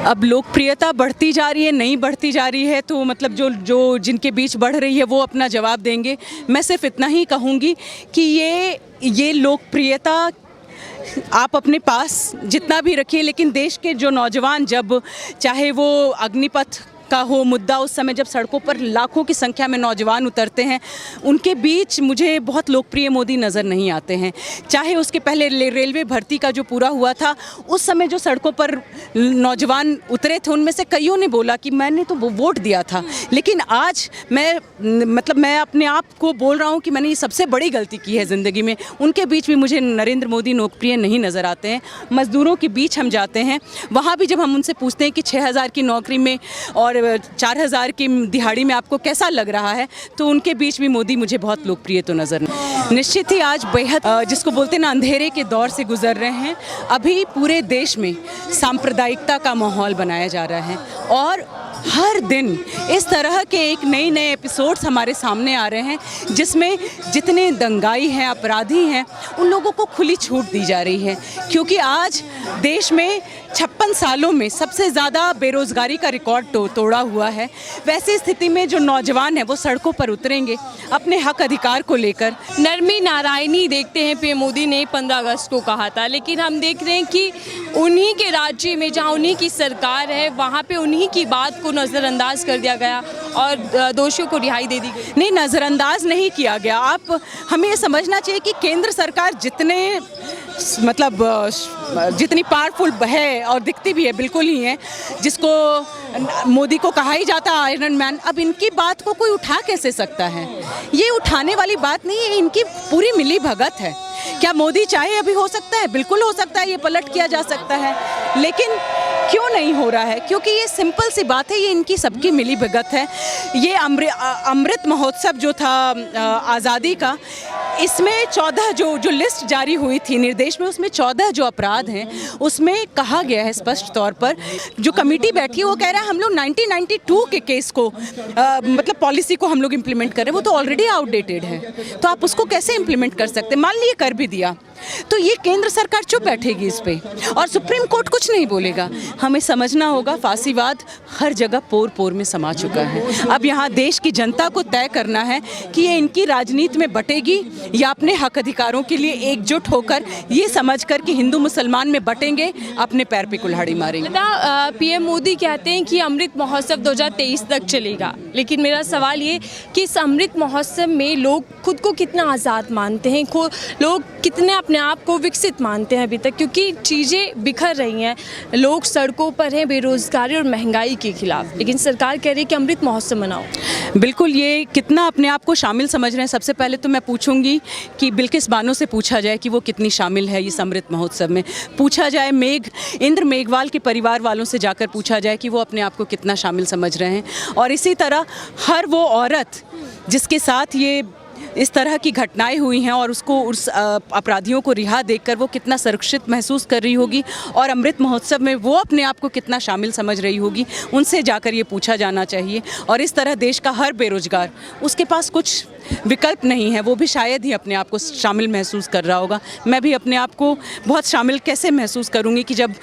अब लोकप्रियता बढ़ती जा रही है, नहीं बढ़ती जा रही है, तो मतलब जो जिनके बीच बढ़ रही है वो अपना जवाब देंगे। मैं सिर्फ इतना ही कहूँगी कि ये लोकप्रियता आप अपने पास जितना भी रखिए, लेकिन देश के जो नौजवान, जब चाहे वो अग्निपथ का हो मुद्दा, उस समय जब सड़कों पर लाखों की संख्या में नौजवान उतरते हैं, उनके बीच मुझे बहुत लोकप्रिय मोदी नज़र नहीं आते हैं। चाहे उसके पहले रेलवे भर्ती का जो पूरा हुआ था, उस समय जो सड़कों पर नौजवान उतरे थे, उनमें से कईयों ने बोला कि मैंने तो वो वोट दिया था, लेकिन आज मैं अपने आप को बोल रहा हूँ कि मैंने ये सबसे बड़ी गलती की है ज़िंदगी में। उनके बीच भी मुझे नरेंद्र मोदी लोकप्रिय नहीं नज़र आते हैं। मज़दूरों के बीच हम जाते हैं, वहाँ भी जब हम उनसे पूछते हैं कि 6,000 की नौकरी में और 4,000 की दिहाड़ी में आपको कैसा लग रहा है, तो उनके बीच भी मोदी मुझे बहुत लोकप्रिय तो नज़र नहीं। निश्चित ही आज बेहद जिसको बोलते हैं ना, अंधेरे के दौर से गुजर रहे हैं। अभी पूरे देश में सांप्रदायिकता का माहौल बनाया जा रहा है और हर दिन इस तरह के एक नए एपिसोड्स हमारे सामने आ रहे हैं, जिसमें जितने दंगाई हैं, अपराधी हैं, उन लोगों को खुली छूट दी जा रही है। क्योंकि आज देश में 56 सालों में सबसे ज़्यादा बेरोज़गारी का रिकॉर्ड तोड़ा हुआ है। वैसी स्थिति में जो नौजवान हैं वो सड़कों पर उतरेंगे अपने हक अधिकार को लेकर। नरमी नारायणी देखते हैं, पीएम मोदी ने 15 अगस्त को कहा था, लेकिन हम देख रहे हैं कि उन्हीं के राज्य में, जहां उन्हीं की सरकार है, वहां पे उन्हीं की बात को नज़रअंदाज कर दिया गया और दोषियों को रिहाई दे दी गई। नहीं, नज़रअंदाज नहीं किया गया। आप हमें ये समझना चाहिए कि केंद्र सरकार जितनी पावरफुल है और दिखती भी है, बिल्कुल ही है, जिसको मोदी को कहा ही जाता है आयरन मैन, अब इनकी बात को कोई उठा कैसे सकता है? ये उठाने वाली बात नहीं है, इनकी पूरी मिली भगत है। क्या मोदी चाहे अभी हो सकता है? बिल्कुल हो सकता है, ये पलट किया जा सकता है, लेकिन क्यों नहीं हो रहा है? क्योंकि ये सिंपल सी बात है, ये इनकी सबकी मिली भगत है। ये अमृत महोत्सव जो था आज़ादी का, इसमें 14 जो लिस्ट जारी हुई थी निर्देश में, उसमें 14 जो अपराध हैं उसमें कहा गया है स्पष्ट तौर पर। जो कमेटी बैठी है वो कह रहा है हम लोग 1992 के केस को मतलब पॉलिसी को हम लोग इम्प्लीमेंट कर रहे हैं, वो तो ऑलरेडी आउटडेटेड है, तो आप उसको कैसे इम्प्लीमेंट कर सकते? मान लीजिए कर भी दिया, तो ये केंद्र सरकार चुप बैठेगी इस पे और सुप्रीम कोर्ट कुछ नहीं बोलेगा। हमें समझना होगा, फांसीवाद हर जगह पोर पोर में समा चुका है। अब यहाँ देश की जनता को तय करना है कि ये इनकी राजनीति में बटेगी या अपने हक अधिकारों के लिए एकजुट होकर, ये समझकर कि हिंदू मुसलमान में बटेंगे, अपने पैर पे कुल्हाड़ी मारेंगे। पीएम मोदी कहते हैं कि अमृत महोत्सव 2023 तक चलेगा, लेकिन मेरा सवाल ये कि इस अमृत महोत्सव में लोग खुद को कितना आज़ाद मानते हैं, लोग कितने अपने आप को विकसित मानते हैं अभी तक? क्योंकि चीज़ें बिखर रही हैं, लोग सड़कों पर हैं बेरोजगारी और महंगाई के खिलाफ, लेकिन सरकार कह रही है कि अमृत महोत्सव मनाओ। बिल्कुल, ये कितना अपने आप को शामिल समझ रहे हैं। सबसे पहले तो मैं पूछूंगी कि बिल्किस बानो से पूछा जाए कि वो कितनी शामिल है इस अमृत महोत्सव में। पूछा जाए इंद्र मेघवाल के परिवार वालों से जाकर पूछा जाए कि वो अपने आप को कितना शामिल समझ रहे हैं। और इसी तरह हर वो औरत जिसके साथ ये इस तरह की घटनाएं हुई हैं और उस अपराधियों को रिहा देखकर वो कितना सुरक्षित महसूस कर रही होगी और अमृत महोत्सव में वो अपने आप को कितना शामिल समझ रही होगी, उनसे जाकर ये पूछा जाना चाहिए। और इस तरह देश का हर बेरोजगार, उसके पास कुछ विकल्प नहीं है, वो भी शायद ही अपने आप को शामिल महसूस कर रहा होगा। मैं भी अपने आप को बहुत शामिल कैसे महसूस करूँगी कि जब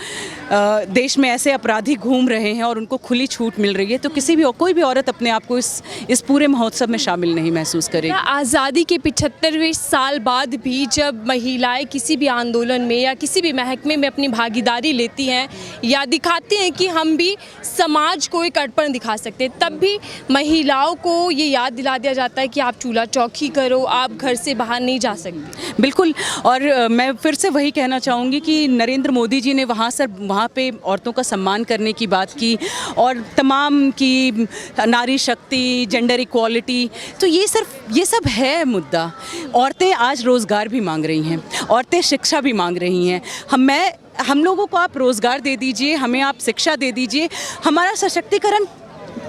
देश में ऐसे अपराधी घूम रहे हैं और उनको खुली छूट मिल रही है, तो कोई भी औरत अपने आप को इस पूरे महोत्सव में शामिल नहीं महसूस करेगी। आज़ादी के 75वें साल बाद भी जब महिलाएं किसी भी आंदोलन में या किसी भी महकमे में अपनी भागीदारी लेती हैं या दिखाती हैं कि हम भी समाज को एक अड़पण दिखा सकते हैं, तब भी महिलाओं को ये याद दिला दिया जाता है कि आप चूल्हा चौकी करो, आप घर से बाहर नहीं जा सकते। बिल्कुल, और मैं फिर से वही कहना चाहूँगी कि नरेंद्र मोदी जी ने वहाँ पे औरतों का सम्मान करने की बात की और तमाम की नारी शक्ति, जेंडर इक्वालिटी, तो ये सब है मुद्दा। औरतें आज रोज़गार भी मांग रही हैं, औरतें शिक्षा भी मांग रही हैं। हम लोगों को आप रोज़गार दे दीजिए, हमें आप शिक्षा दे दीजिए, हमारा सशक्तिकरण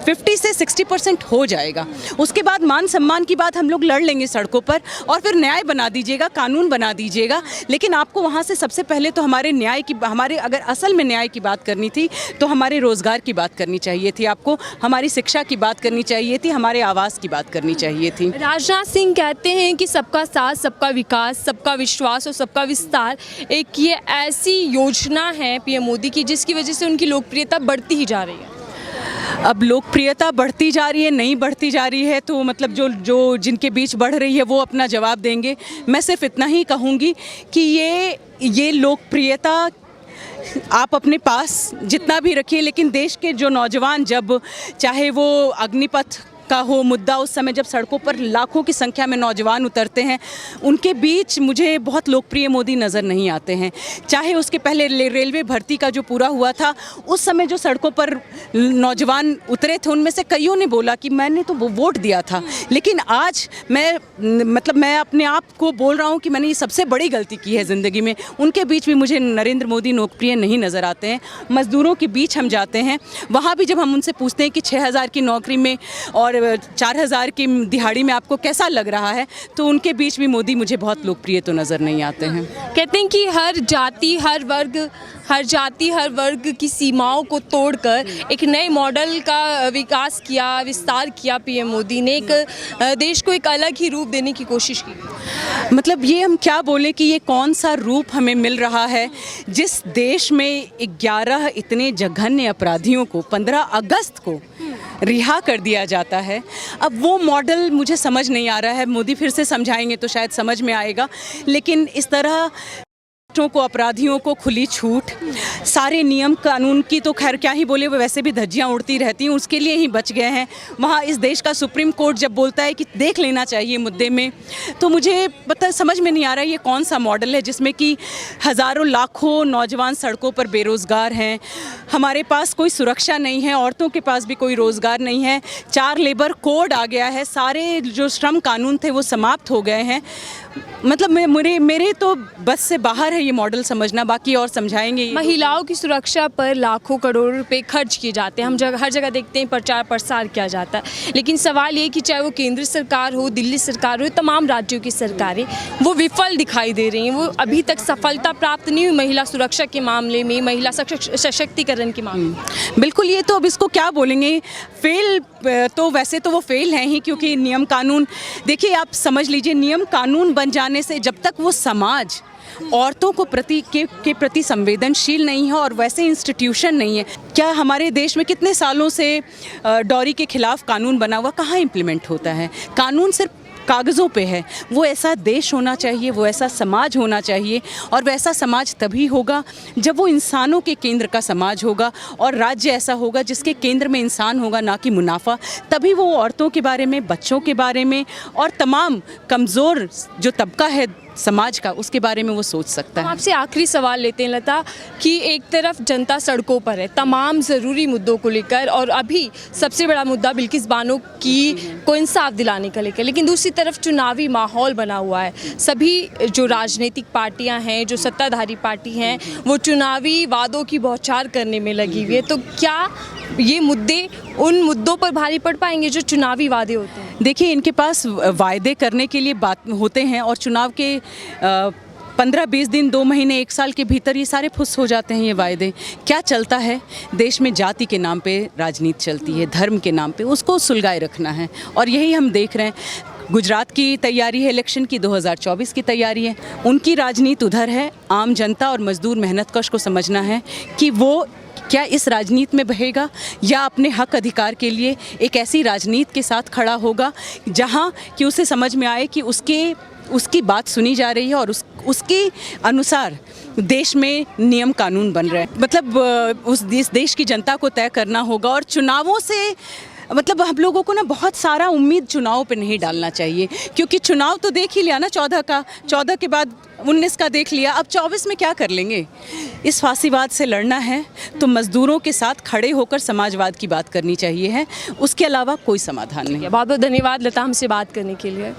50 से 60% हो जाएगा। उसके बाद मान सम्मान की बात हम लोग लड़ लेंगे सड़कों पर, और फिर न्याय बना दीजिएगा, कानून बना दीजिएगा। लेकिन आपको वहाँ से सबसे पहले तो हमारे अगर असल में न्याय की बात करनी थी तो हमारे रोज़गार की बात करनी चाहिए थी, आपको हमारी शिक्षा की बात करनी चाहिए थी, हमारे आवास की बात करनी चाहिए थी। राजनाथ सिंह कहते हैं कि सबका साथ, सबका विकास, सबका विश्वास और सबका विस्तार एक ये ऐसी योजना है पीएम मोदी की जिसकी वजह से उनकी लोकप्रियता बढ़ती ही जा रही है। अब लोकप्रियता बढ़ती जा रही है, नहीं बढ़ती जा रही है, तो मतलब जो जिनके बीच बढ़ रही है वो अपना जवाब देंगे। मैं सिर्फ इतना ही कहूँगी कि ये लोकप्रियता आप अपने पास जितना भी रखिए, लेकिन देश के जो नौजवान, जब चाहे वो अग्निपथ का हो मुद्दा, उस समय जब सड़कों पर लाखों की संख्या में नौजवान उतरते हैं, उनके बीच मुझे बहुत लोकप्रिय मोदी नज़र नहीं आते हैं। चाहे उसके पहले रेलवे भर्ती का जो पूरा हुआ था, उस समय जो सड़कों पर नौजवान उतरे थे, उनमें से कईयों ने बोला कि मैंने तो वो वोट दिया था। लेकिन आज मैं अपने आप को बोल रहा हूँ कि मैंने ये सबसे बड़ी गलती की है ज़िंदगी में। उनके बीच भी मुझे नरेंद्र मोदी लोकप्रिय नहीं नज़र आते हैं। मज़दूरों के बीच हम जाते हैं, वहाँ भी जब हम उनसे पूछते हैं कि 6,000 की नौकरी में और 4,000 की दिहाड़ी में आपको कैसा लग रहा है, तो उनके बीच भी मोदी मुझे बहुत लोकप्रिय तो नज़र नहीं आते हैं। कहते हैं कि हर जाति हर वर्ग की सीमाओं को तोड़कर एक नए मॉडल का विकास किया, विस्तार किया पीएम मोदी ने, एक देश को एक अलग ही रूप देने की कोशिश की। मतलब ये हम क्या बोलें कि ये कौन सा रूप हमें मिल रहा है, जिस देश में 11 इतने जघन्य अपराधियों को 15 अगस्त को रिहा कर दिया जाता है। अब वो मॉडल मुझे समझ नहीं आ रहा है। मोदी फिर से समझाएंगे तो शायद समझ में आएगा, लेकिन इस तरह को, अपराधियों को खुली छूट, सारे नियम कानून की तो खैर क्या ही बोले, वो वैसे भी धज्जियां उड़ती रहती हैं, उसके लिए ही बच गए हैं। वहाँ इस देश का सुप्रीम कोर्ट जब बोलता है कि देख लेना चाहिए मुद्दे में, तो मुझे समझ में नहीं आ रहा है ये कौन सा मॉडल है जिसमें कि हज़ारों लाखों नौजवान सड़कों पर बेरोज़गार हैं, हमारे पास कोई सुरक्षा नहीं है, औरतों के पास भी कोई रोज़गार नहीं है, 4 लेबर कोड आ गया है, सारे जो श्रम कानून थे वो समाप्त हो गए हैं। मतलब मेरे तो बस से बाहर है ये मॉडल समझना, बाकी और समझाएंगे। महिलाओं की सुरक्षा पर लाखों करोड़ रुपए खर्च किए जाते हैं, हम हर जगह देखते हैं प्रचार प्रसार किया जाता है, लेकिन सवाल ये कि चाहे वो केंद्र सरकार हो, दिल्ली सरकार हो, तमाम राज्यों की सरकारें वो विफल दिखाई दे रही हैं। वो अभी तक सफलता प्राप्त नहीं हुई महिला सुरक्षा के मामले में, महिला सशक्तिकरण के मामले में। बिल्कुल, ये तो अब इसको क्या बोलेंगे, फेल तो वैसे तो वो फेल हैं ही, क्योंकि नियम कानून, देखिए आप समझ लीजिए, नियम कानून बन जाने से जब तक वो समाज औरतों को के प्रति संवेदनशील नहीं है और वैसे इंस्टीट्यूशन नहीं है। क्या हमारे देश में कितने सालों से डॉरी के खिलाफ कानून बना हुआ, कहाँ इम्प्लीमेंट होता है? कानून सिर्फ कागज़ों पे है। वो ऐसा देश होना चाहिए, वो ऐसा समाज होना चाहिए, और वैसा समाज तभी होगा जब वो इंसानों के केंद्र का समाज होगा और राज्य ऐसा होगा जिसके केंद्र में इंसान होगा, ना कि मुनाफा। तभी वो औरतों के बारे में, बच्चों के बारे में और तमाम कमज़ोर जो तबका है समाज का, उसके बारे में वो सोच सकता है। आपसे आखिरी सवाल लेते हैं लता, कि एक तरफ जनता सड़कों पर है तमाम ज़रूरी मुद्दों को लेकर, और अभी सबसे बड़ा मुद्दा बिल्किस बानो को इंसाफ दिलाने का लेकर, लेकिन दूसरी तरफ चुनावी माहौल बना हुआ है। सभी जो राजनीतिक पार्टियां हैं, जो सत्ताधारी पार्टी हैं, वो चुनावी वादों की बौछार करने में लगी हुई है। तो क्या ये मुद्दे उन मुद्दों पर भारी पड़ पाएंगे जो चुनावी वादे होते हैं? देखिए, इनके पास वायदे करने के लिए बात होते हैं, और चुनाव के 15-20 दिन, 2 महीने, 1 साल के भीतर ये सारे फुस हो जाते हैं ये वायदे। क्या चलता है देश में? जाति के नाम पे राजनीति चलती है, धर्म के नाम पे, उसको सुलगाए रखना है, और यही हम देख रहे हैं। गुजरात की तैयारी है इलेक्शन की, 2024 की तैयारी है, उनकी राजनीति उधर है। आम जनता और मजदूर मेहनतकश को समझना है कि वो क्या इस राजनीति में बहेगा, या अपने हक अधिकार के लिए एक ऐसी राजनीति के साथ खड़ा होगा जहाँ कि उसे समझ में आए कि उसकी बात सुनी जा रही है और उसके अनुसार देश में नियम कानून बन रहे हैं। मतलब इस देश की जनता को तय करना होगा, और चुनावों से मतलब हम लोगों को ना बहुत सारा उम्मीद चुनाव पे नहीं डालना चाहिए, क्योंकि चुनाव तो देख ही लिया ना 14 के बाद 19 का देख लिया, अब 24 में क्या कर लेंगे? इस फासीवाद से लड़ना है तो मजदूरों के साथ खड़े होकर समाजवाद की बात करनी चाहिए है, उसके अलावा कोई समाधान नहीं। बहुत बहुत धन्यवाद लता, हमसे बात करने के लिए।